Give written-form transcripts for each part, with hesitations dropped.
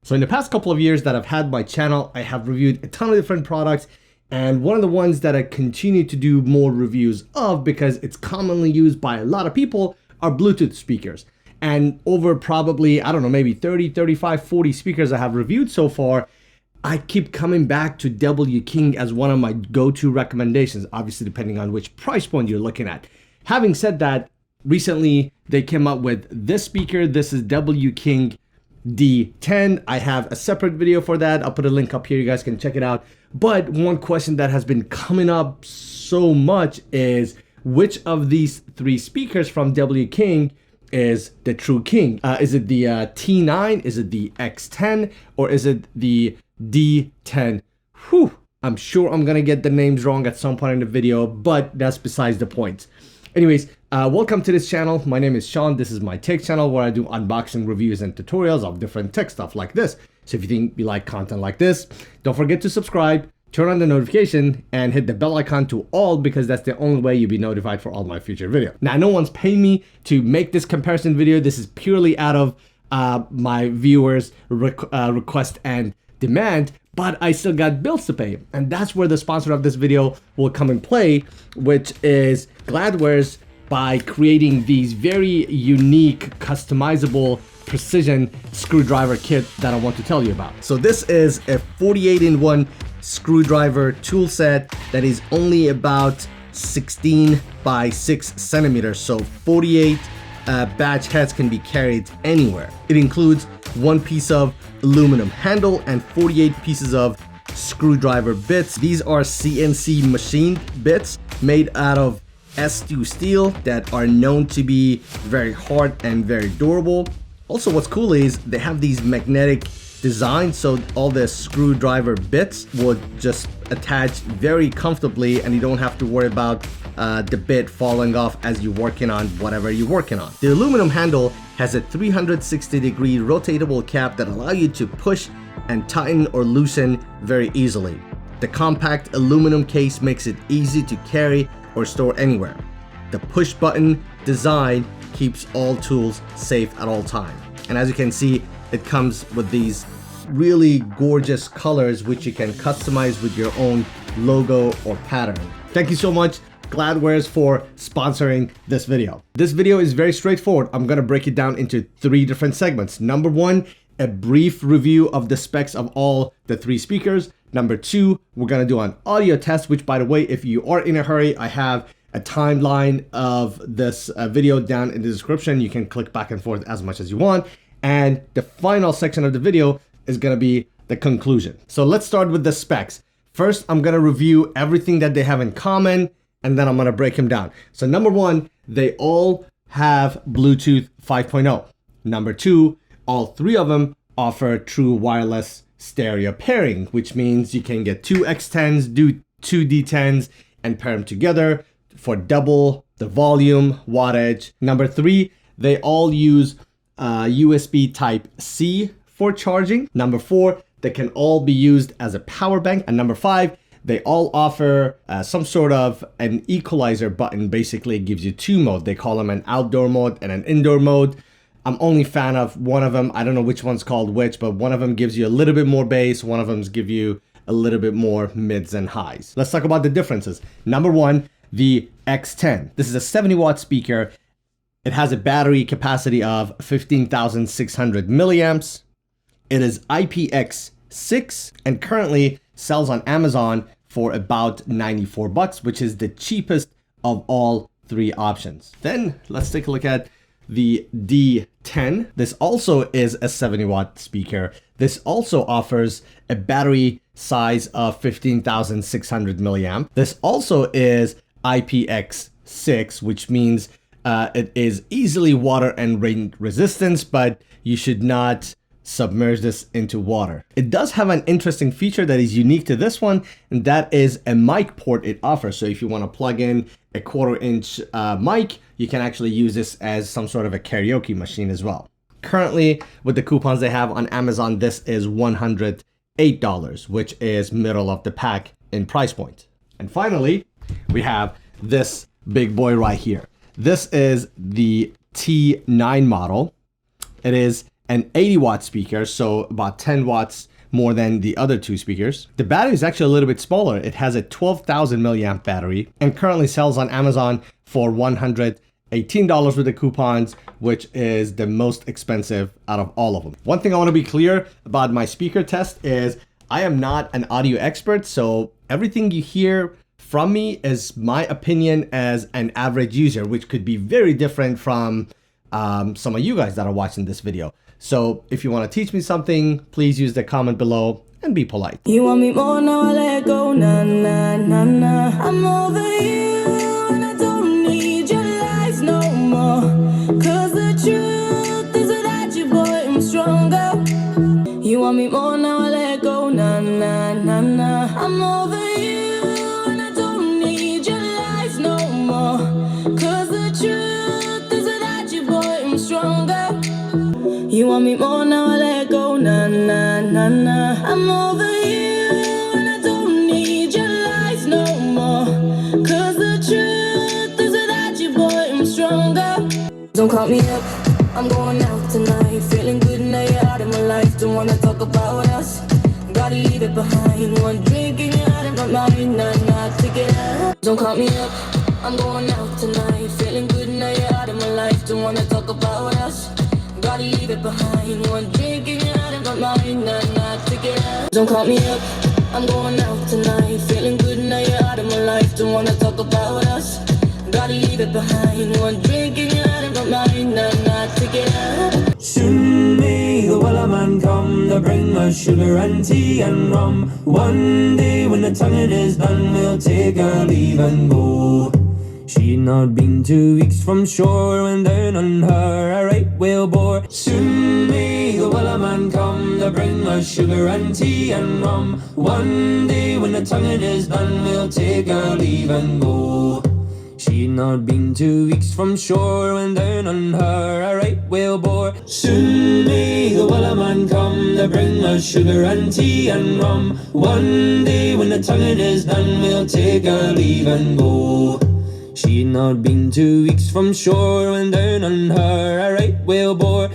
So in the past couple of years that I've had my channel, I have reviewed a ton of different products, and one of the ones that I continue to do more reviews of because it's commonly used by a lot of people are Bluetooth speakers. And over probably, I don't know, maybe 30, 35, 40 speakers I have reviewed so far, I keep coming back to W King as one of my go-to recommendations, obviously depending on which price point you're looking at. Having said that, recently they came up with this speaker. This is W King D10. I have a separate video for that. I'll put a link up here. You guys can check it out. But one question that has been coming up so much is which of these three speakers from W King is the true king? Is it the T9? Is it the X10? Or is it the D10? Whew, I'm sure I'm gonna get the names wrong at some point in the video, but that's besides the point. Anyways, welcome to this channel. My name is Sean. This is my tech channel where I do unboxing reviews and tutorials of different tech stuff like this. So if you think you like content like this, don't forget to subscribe, turn on the notification, and hit the bell icon to all, because that's the only way you'll be notified for all my future videos. Now, no one's paying me to make this comparison video. This is purely out of my viewers' request and demand, but I still got bills to pay. And that's where the sponsor of this video will come in play, which is Gladwares, by creating these very unique, customizable precision screwdriver kit that I want to tell you about. So this is a 48-in-1 screwdriver tool set that is only about 16 by 6 centimeters. So 48 badge heads can be carried anywhere. It includes one piece of aluminum handle and 48 pieces of screwdriver bits. These are CNC machined bits made out of S2 steel that are known to be very hard and very durable. Also, what's cool is they have these magnetic designs, so all the screwdriver bits would just attach very comfortably and you don't have to worry about the bit falling off as you're working on whatever you're working on. The aluminum handle has a 360-degree rotatable cap that allows you to push and tighten or loosen very easily. The compact aluminum case makes it easy to carry or store anywhere. The push button design keeps all tools safe at all times. And as you can see, it comes with these really gorgeous colors which you can customize with your own logo or pattern. Thank you so much, Gladwares, for sponsoring this video. This video is very straightforward. I'm gonna break it down into 3 different segments. Number 1, a brief review of the specs of all the 3 speakers. Number 2, we're gonna do an audio test, which, by the way, if you are in a hurry, I have a timeline of this video down in the description. You can click back and forth as much as you want. And the final section of the video is gonna be the conclusion. So let's start with the specs. First, I'm gonna review everything that they have in common, and then I'm gonna break them down. So number 1, they all have Bluetooth 5.0. Number 2, all 3 of them offer true wireless stereo pairing, which means you can get 2 X10s, do 2 D10s, and pair them together for double the volume, wattage. Number 3, they all use USB Type-C for charging. Number 4, they can all be used as a power bank. And number 5, they all offer some sort of an equalizer button. Basically, it gives you 2 modes. They call them an outdoor mode and an indoor mode. I'm only a fan of one of them. I don't know which one's called which, but one of them gives you a little bit more bass. One of them gives you a little bit more mids and highs. Let's talk about the differences. Number 1, the X10. This is a 70-watt speaker. It has a battery capacity of 15,600 milliamps. It is IPX6 and currently sells on Amazon for about 94 bucks, which is the cheapest of all 3 options. Then let's take a look at the D10. This also is a 70-watt speaker. This also offers a battery size of 15,600 milliamp. This also is IPX6, which means it is easily water and rain resistant, but you should not submerge this into water. It does have an interesting feature that is unique to this one, and that is a mic port it offers. So if you want to plug in a 1/4-inch mic, you can actually use this as some sort of a karaoke machine as well. Currently, with the coupons they have on Amazon, this is $108, which is middle of the pack in price point. And finally, we have this big boy right here. This is the T9 model. It is an 80-watt speaker, so about 10 watts more than the other two speakers. The battery is actually a little bit smaller. It has a 12,000 milliamp battery and currently sells on Amazon for $118 with the coupons, which is the most expensive out of all of them. One thing I want to be clear about my speaker test is I am not an audio expert, so everything you hear from me is my opinion as an average user, which could be very different from some of you guys that are watching this video. So if you want to teach me something, please use the comment below and be polite. You want me more now, I let go, nah, nah, nah, nah. I'm over you and I don't need your lies no more. Cause the truth is without you, boy, I'm stronger. You want me more now, I let go, nah, nah, nah, nah. I'm over you and I don't need your lies no more. Cause the truth is without you, boy, I'm stronger. You want me more now, I let go, nah, nah, nah, nah. I'm over you and I don't need your lies no more. Cause the truth is without you, boy, I'm stronger. Don't call me up, I'm going out tonight. Feeling good now you're out of my life. Don't wanna talk about us, gotta leave it behind. One drink and you're out of my mind, nah, nah, take it out. Don't call me up, I'm going out tonight. Feeling good now you're out of my life. Don't wanna talk about us, gotta leave it behind. One drink and you're out of my mind, nah, nah, take it out. Don't call me up, I'm going out tonight. Feeling good now you're out of my life. Don't wanna talk about us, gotta leave it behind. One drink and you're out of my mind, nah, nah, take it out. Soon may the Wellerman come to bring us sugar and tea and rum. One day when the tonguing is done, we'll take our leave and go. She'd not been 2 weeks from shore when down on her a right whale bore. Soon may the Wellerman come to bring us sugar and tea and rum. One day when the tonguing is done, we'll take our leave and go. She'd not been 2 weeks from shore when down on her a right whale bore. Soon may the Wellerman come to bring us sugar and tea and rum. One day when the tonguing is done, we'll take our leave and go. She'd not been 2 weeks from shore when down on her a right whale bore.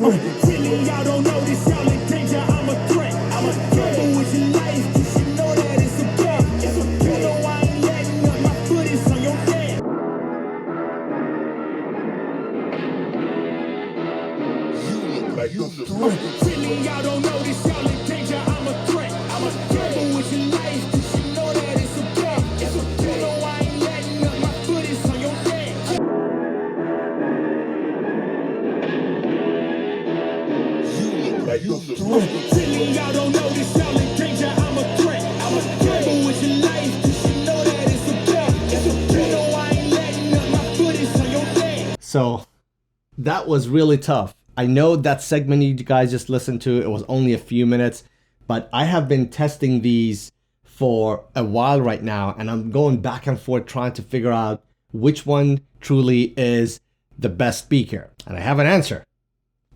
Telling y'all don't know this, y'all in danger. I'm a threat. I'm a gamble with your life. You should know that it's a game. You know I ain't letting up. My foot is on your neck. Telling y'all don't know this, y'all in danger. I'm a threat. I'm a gamble with your life. You should know that it's a game. You know I ain't letting up. My foot is on your neck. Telling y'all don't know this, y'all in danger. I'm a threat. I'm a gamble with your life. You should know that it's a game. You know I ain't letting up. My foot is on your neck. So that was really tough. I know that segment you guys just listened to, it was only a few minutes, but I have been testing these for a while right now, and I'm going back and forth trying to figure out which one truly is the best speaker. And I have an answer.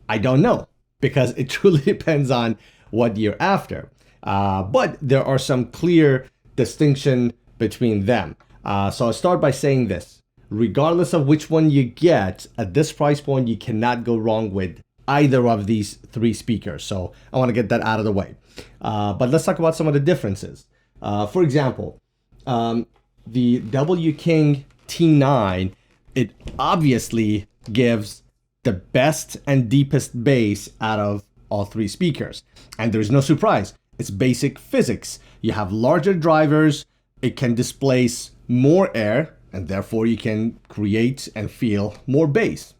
I don't know, because it truly depends on what you're after. But there are some clear distinction between them. So I'll start by saying this. Regardless of which one you get, at this price point, you cannot go wrong with either of these three speakers. So I want to get that out of the way. But let's talk about some of the differences. For example, the W King T9, it obviously gives the best and deepest bass out of all three speakers. And there's no surprise. It's basic physics. You have larger drivers, it can displace more air, and therefore you can create and feel more bass.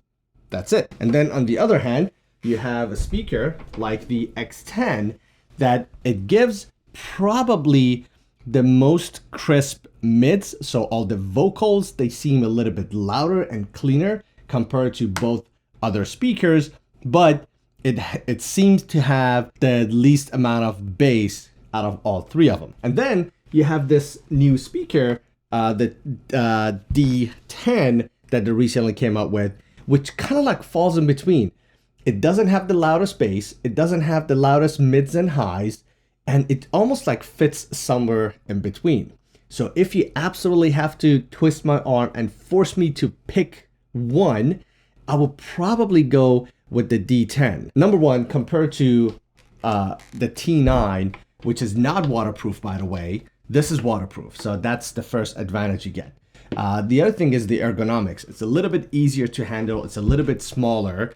That's it. And then on the other hand, you have a speaker like the X10 that it gives probably the most crisp mids. So all the vocals, they seem a little bit louder and cleaner compared to both other speakers, but it seems to have the least amount of bass out of all three of them. And then you have this new speaker, the D10 that they recently came out with, which kind of like falls in between. It doesn't have the loudest bass, it doesn't have the loudest mids and highs, and it almost like fits somewhere in between. So if you absolutely have to twist my arm and force me to pick one, I will probably go with the D10. Number one, compared to the T9, which is not waterproof, by the way, this is waterproof. So that's the first advantage you get. The other thing is the ergonomics. It's a little bit easier to handle. It's a little bit smaller.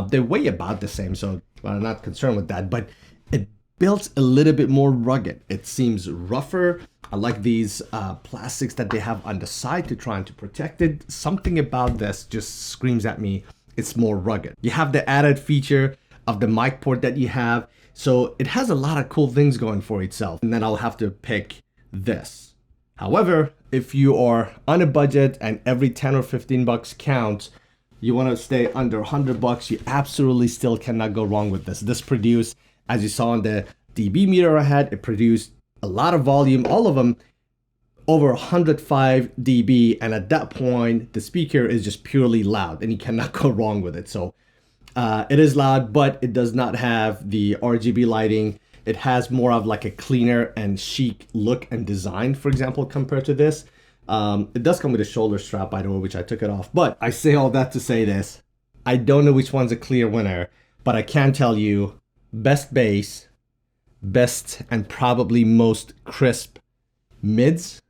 They weigh about the same, so I'm not concerned with that, but it built a little bit more rugged. It seems rougher. I like these plastics that they have on the side to try and to protect it. Something about this just screams at me it's more rugged. You have the added feature of the mic port that you have. So it has a lot of cool things going for itself. And then I'll have to pick this. However, if you are on a budget and every 10 or 15 bucks counts, you want to stay under 100 bucks, you absolutely still cannot go wrong with this. This produced, as you saw on the dB meter I had, it produced a lot of volume, all of them over 105 dB, and at that point the speaker is just purely loud and you cannot go wrong with it. So it is loud, but it does not have the RGB lighting. It has more of like a cleaner and chic look and design, for example, compared to this. It does come with a shoulder strap, by the way, which I took it off. But I say all that to say this. I don't know which one's a clear winner, but I can tell you best bass, best and probably most crisp mids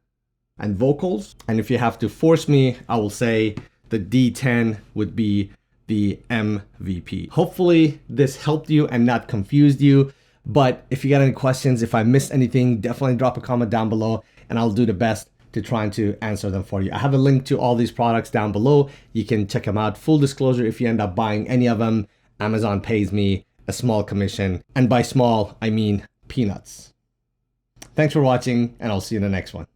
and vocals. And if you have to force me, I will say the D10 would be the MVP. Hopefully this helped you and not confused you. But if you got any questions, if I missed anything, definitely drop a comment down below and I'll do the best to try and to answer them for you. I have a link to all these products down below. You can check them out. Full disclosure, if you end up buying any of them, Amazon pays me a small commission. And by small, I mean peanuts. Thanks for watching and I'll see you in the next one.